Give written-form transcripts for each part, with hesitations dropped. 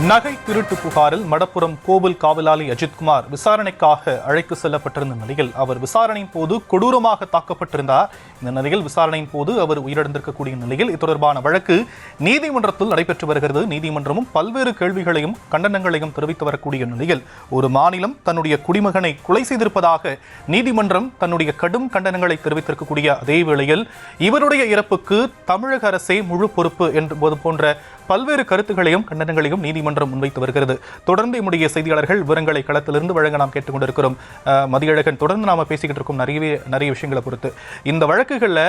நகை திருட்டு புகாரில் மடப்புரம் கோவில் காவலாளி அஜித்குமார் விசாரணைக்காக அழைத்து செல்லப்பட்டிருந்த நிலையில் அவர் விசாரணையின் போது கொடூரமாக தாக்கப்பட்டிருந்தார். இந்த நிலையில் விசாரணையின் போது அவர் உயிரிழந்திருக்கக்கூடிய நிலையில் இது தொடர்பான வழக்கு நீதிமன்றத்தில் நடைபெற்று வருகிறது. நீதிமன்றமும் பல்வேறு கேள்விகளையும் கண்டனங்களையும் தெரிவித்து வரக்கூடிய நிலையில் ஒரு மாநிலம் தன்னுடைய குடிமகனை கொலை செய்திருப்பதாக நீதிமன்றம் தன்னுடைய கடும் கண்டனங்களை தெரிவித்திருக்கக்கூடிய அதே வேளையில் இவருடைய இறப்புக்கு தமிழக அரசே முழு பொறுப்பு என்பது போன்ற பல்வேறு கருத்துக்களையும் கண்டனங்களையும் நீதிமன்றம் முன்வைத்து வருகிறது. தொடர்ந்து நம்முடைய செய்தியாளர்கள் விவரங்களை களத்திலிருந்து வழங்க நாம் கேட்டுக்கொண்டிருக்கிறோம். மதியழகன், தொடர்ந்து நாம பேசிக்கிட்டு இருக்கோம் நிறைய விஷயங்களை பொறுத்து. இந்த வழக்குகள்ல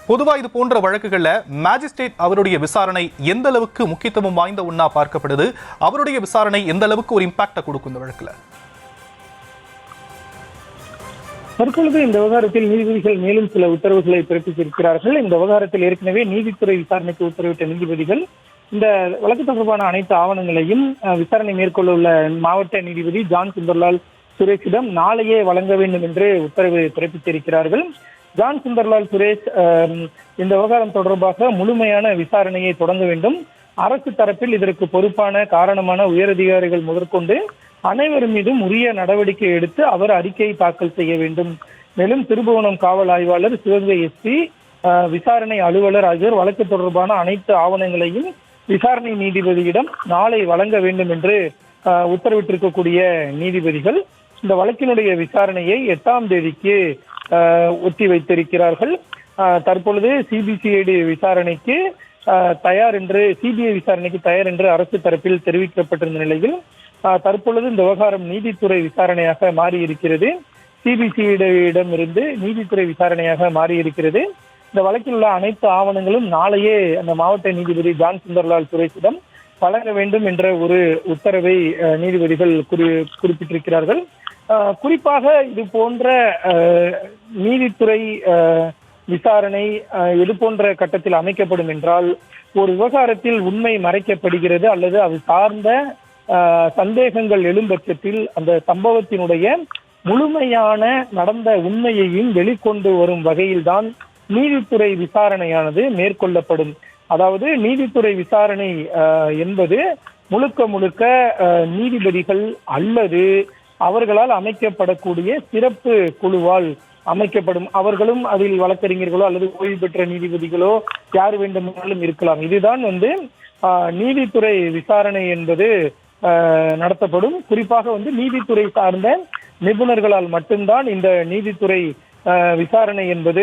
பொதுவா இது போன்ற வழக்குகள்ல மேஜிஸ்ட்ரேட் அவருடைய விசாரணை எந்த அளவுக்கு முக்கியத்துவம் வாய்ந்த ஒண்ணா பார்க்கப்படுது, அவருடைய விசாரணை எந்த அளவுக்கு ஒரு இம்பாக்ட கொடுக்கும் இந்த வழக்குல? தற்பொழுது இந்த விவகாரத்தில் நீதிபதிகள் மேலும் சில உத்தரவுகளை பிறப்பித்திருக்கிறார்கள். இந்த விவகாரத்தில் ஏற்கனவே நீதித்துறை விசாரணைக்கு உத்தரவிட்ட நீதிபதிகள் இந்த வழக்கு தொடர்பான அனைத்து ஆவணங்களையும் விசாரணை மேற்கொள்ள உள்ள மாவட்ட நீதிபதி ஜான் சுந்தர்லால் சுரேஷிடம் நாளையே வழங்க வேண்டும் என்று உத்தரவு பிறப்பித்திருக்கிறார்கள். ஜான் சுந்தர்லால் சுரேஷ் இந்த விவகாரம் தொடர்பாக முழுமையான விசாரணையை தொடங்க வேண்டும். அரசு தரப்பில் இதற்கு பொறுப்பான காரணமான உயரதிகாரிகள் முதற்கொண்டு அனைவரும் மீதும் உரிய நடவடிக்கை எடுத்து அவர் அறிக்கையை தாக்கல் செய்ய வேண்டும். மேலும் திருபுவனம் காவல் ஆய்வாளர், சிவகங்கை எஸ்பி, விசாரணை அலுவலர் ஆகியோர் வழக்கு தொடர்பான அனைத்து ஆவணங்களையும் விசாரணை நீதிபதியிடம் நாளை வழங்க வேண்டும் என்று உத்தரவிட்டிருக்கக்கூடிய நீதிபதிகள் இந்த வழக்கினுடைய விசாரணையை 8ஆம் தேதிக்கு ஒத்தி வைத்திருக்கிறார்கள். தற்பொழுது சிபிசிஐடி விசாரணைக்கு தயார் என்று சிபிஐ விசாரணைக்கு தயார் என்று அரசு தரப்பில் தெரிவிக்கப்பட்டிருந்த நிலையில் தற்பொழுது இந்த விவகாரம் நீதித்துறை விசாரணையாக மாறியிருக்கிறது. சிபிசிஐடியிடம் இருந்து நீதித்துறை விசாரணையாக மாறியிருக்கிறது. இந்த வழக்கில் உள்ள அனைத்து ஆவணங்களும் நாளையே அந்த மாவட்ட நீதிபதி ஜான் சுந்தர்லால் சுரேஷிடம் வழங்க வேண்டும் என்ற ஒரு உத்தரவை நீதிபதிகள் குறிப்பிட்டிருக்கிறார்கள். குறிப்பாக இது போன்ற நீதித்துறை விசாரணை இது போன்ற கட்டத்தில் அமைக்கப்படும் என்றால் ஒரு விவகாரத்தில் உண்மை மறைக்கப்படுகிறது அல்லது அது சார்ந்த சந்தேகங்கள் எழும் பட்சத்தில் அந்த சம்பவத்தினுடைய முழுமையான நடந்த உண்மையையும் வெளிக்கொண்டு வரும் வகையில்தான் நீதித்துறை விசாரணையானது மேற்கொள்ளப்படும். அதாவது நீதித்துறை விசாரணை என்பது முழுக்க நீதிபதிகள் அல்லது அவர்களால் அமைக்கப்படக்கூடிய சிறப்பு குழுவால் அமைக்கப்படும். அவர்களும் அதில் வழக்கறிஞர்களோ அல்லது ஓய்வு பெற்ற நீதிபதிகளோ யார் வேண்டுமானாலும் இருக்கலாம். இதுதான் நீதித்துறை விசாரணை என்பது நடத்தப்படும். குறிப்பாக நீதித்துறை சார்ந்த நிபுணர்களால் மட்டும்தான் இந்த நீதித்துறை விசாரணை என்பது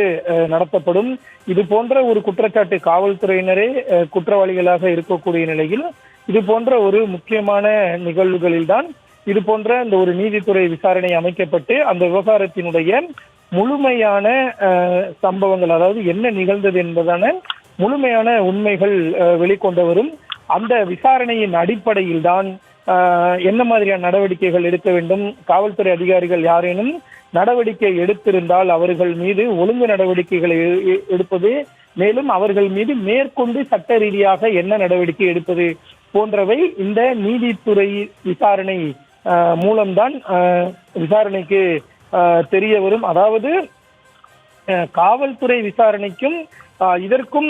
நடத்தப்படும். இது போன்ற ஒரு குற்றச்சாட்டு காவல்துறையினரே குற்றவாளிகளாக இருக்கக்கூடிய நிலையில் இது போன்ற ஒரு முக்கியமான நிகழ்வுகளில்தான் இது போன்ற இந்த ஒரு நீதித்துறை விசாரணை அமைக்கப்பட்டு அந்த விவகாரத்தினுடைய முழுமையான சம்பவங்கள், அதாவது என்ன நிகழ்ந்தது என்பதான முழுமையான உண்மைகள் வெளிக்கொண்டு வரும். அந்த விசாரணையின் அடிப்படையில் தான் என்ன மாதிரியான நடவடிக்கைகள் எடுக்க வேண்டும், காவல்துறை அதிகாரிகள் யாரேனும் நடவடிக்கை எடுத்திருந்தால் அவர்கள் மீது ஒழுங்கு நடவடிக்கைகளை எடுப்பது, மேலும் அவர்கள் மீது மேற்கொண்டு சட்ட ரீதியாக என்ன நடவடிக்கை எடுப்பது போன்றவை இந்த நீதித்துறை விசாரணை மூலம்தான் விசாரணைக்கு தெரிய வரும். அதாவது காவல்துறை விசாரணைக்கும் இதற்கும்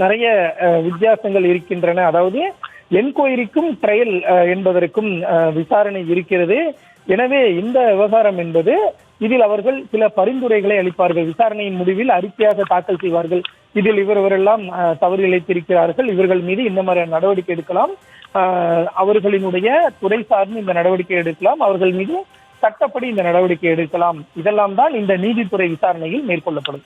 நிறைய வித்தியாசங்கள் இருக்கின்றன. அதாவது என்கொயரிக்கும் ட்ரையல் என்பதற்கும் விசாரணை இருக்கிறது. எனவே இந்த விவகாரம் என்பது இதில் அவர்கள் சில பரிந்துரைகளை அளிப்பார்கள். விசாரணையின் முடிவில் அறிக்கையாக தாக்கல் செய்வார்கள். இதில் இவரெல்லாம் தவறு இழைத்திருக்கிறார்கள், இவர்கள் மீது இந்த மாதிரியான நடவடிக்கை எடுக்கலாம், அவர்களினுடைய துறை சார்ந்து இந்த நடவடிக்கை எடுக்கலாம், அவர்கள் மீது சட்டப்படி இந்த நடவடிக்கை எடுக்கலாம். இதெல்லாம் தான் இந்த நீதித்துறை விசாரணையில் மேற்கொள்ளப்படும்.